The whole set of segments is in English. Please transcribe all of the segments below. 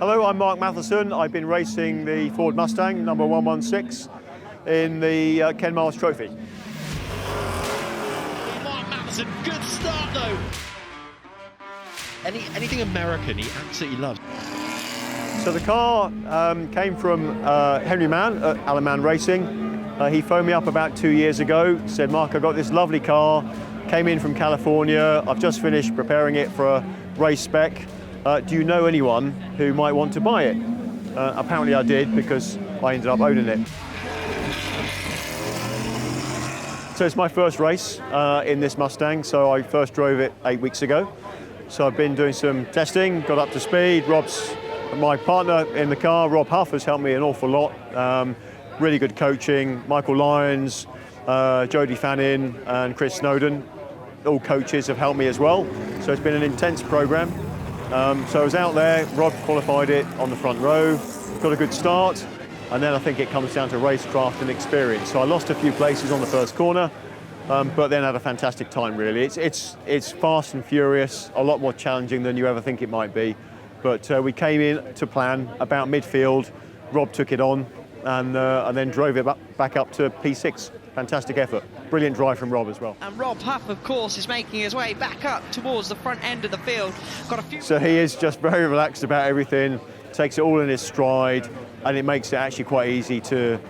Hello, I'm Mark Mathieson. I've been racing the Ford Mustang, number 116, in the Ken Miles Trophy. Mark Mathieson, good start though. Anything American he absolutely loves. So the car came from Henry Mann at Alan Mann Racing. He phoned me up about 2 years ago, said, Mark, I've got this lovely car, came in from California, I've just finished preparing it for a race spec. Do you know anyone who might want to buy it? Apparently I did, because I ended up owning it. So it's my first race in this Mustang, so I first drove it 8 weeks ago. So I've been doing some testing, got up to speed. Rob's my partner in the car, Rob Huff, has helped me an awful lot. Really good coaching. Michael Lyons, Jodie Fannin and Chris Snowden, all coaches have helped me as well. So it's been an intense program. So I was out there, Rob qualified it on the front row, got a good start, and then I think it comes down to racecraft and experience. So I lost a few places on the first corner, but then had a fantastic time really. It's fast and furious, a lot more challenging than you ever think it might be. But we came in to plan about midfield, Rob took it on, and then drove it back up to P6. Fantastic effort. Brilliant drive from Rob as well. And Rob Huff, of course, is making his way back up towards the front end of the field. Got a few. So he is just very relaxed about everything, takes it all in his stride, and it makes it actually quite easy to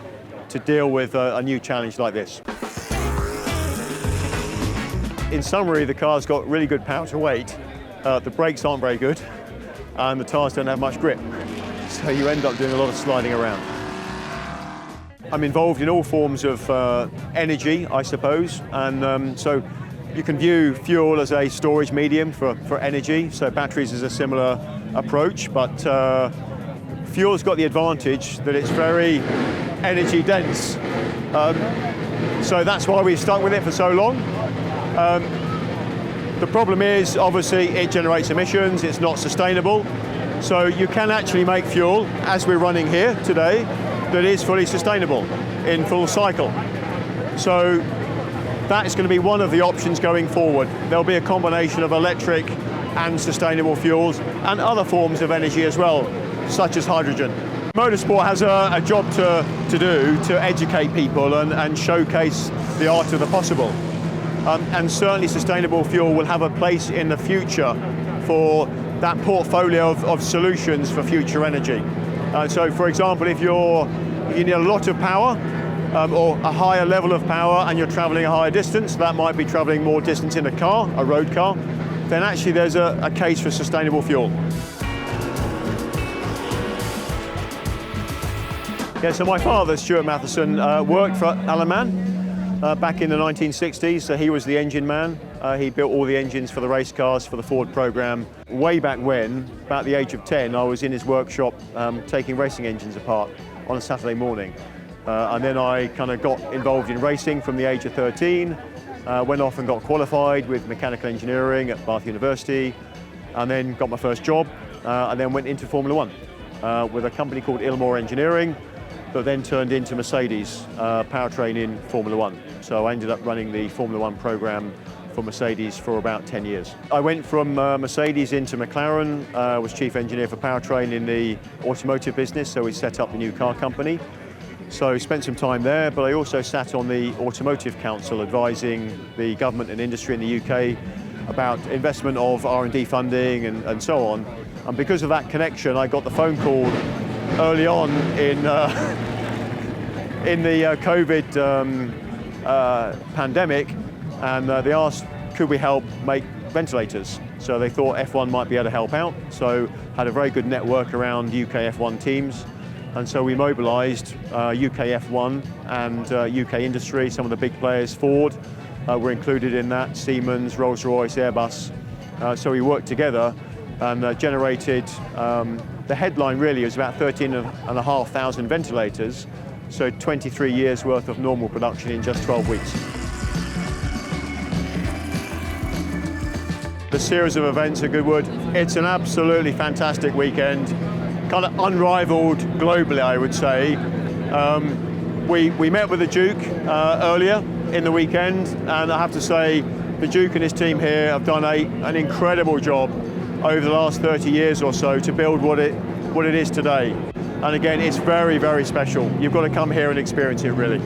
deal with a new challenge like this. In summary, the car's got really good power to weight. The brakes aren't very good, and the tyres don't have much grip. So you end up doing a lot of sliding around. I'm involved in all forms of energy, I suppose, and so you can view fuel as a storage medium for energy, so batteries is a similar approach, but fuel's got the advantage that it's very energy dense. So that's why we've stuck with it for so long. The problem is, obviously, it generates emissions, it's not sustainable, so you can actually make fuel, as we're running here today, that is fully sustainable in full cycle. So that is going to be one of the options going forward. There'll be a combination of electric and sustainable fuels and other forms of energy as well, such as hydrogen. Motorsport has a job to do to educate people and showcase the art of the possible. And certainly sustainable fuel will have a place in the future for that portfolio of solutions for future energy. So for example, if you need a lot of power or a higher level of power and you're traveling a higher distance, that might be traveling more distance in a car, a road car, then actually there's a case for sustainable fuel. Yeah, so my father, Stuart Mathieson, worked for Alan Mann back in the 1960s, so he was the engine man. He built all the engines for the race cars for the Ford program. Way back when, about the age of 10, I was in his workshop taking racing engines apart on a Saturday morning. And then I kind of got involved in racing from the age of 13, went off and got qualified with mechanical engineering at Bath University, and then got my first job, and then went into Formula One with a company called Ilmore Engineering, that then turned into Mercedes powertrain in Formula One. So I ended up running the Formula One program for Mercedes for about 10 years. I went from Mercedes into McLaren, was chief engineer for powertrain in the automotive business, so we set up the new car company. So spent some time there, but I also sat on the Automotive Council advising the government and industry in the UK about investment of R&D funding and so on. And because of that connection, I got the phone call early on in the COVID pandemic, and they asked, could we help make ventilators? So they thought F1 might be able to help out. So had a very good network around UK F1 teams. And so we mobilised UK F1 and UK industry, some of the big players, Ford were included in that, Siemens, Rolls-Royce, Airbus. So we worked together and generated, the headline really was about 13,500 ventilators, so 23 years worth of normal production in just 12 weeks. The series of events at Goodwood, it's an absolutely fantastic weekend, kind of unrivaled globally, I would say. We met with the Duke earlier in the weekend, and I have to say the Duke and his team here have done an incredible job over the last 30 years or so to build what what it is today. And again, it's very, very special. You've got to come here and experience it, really.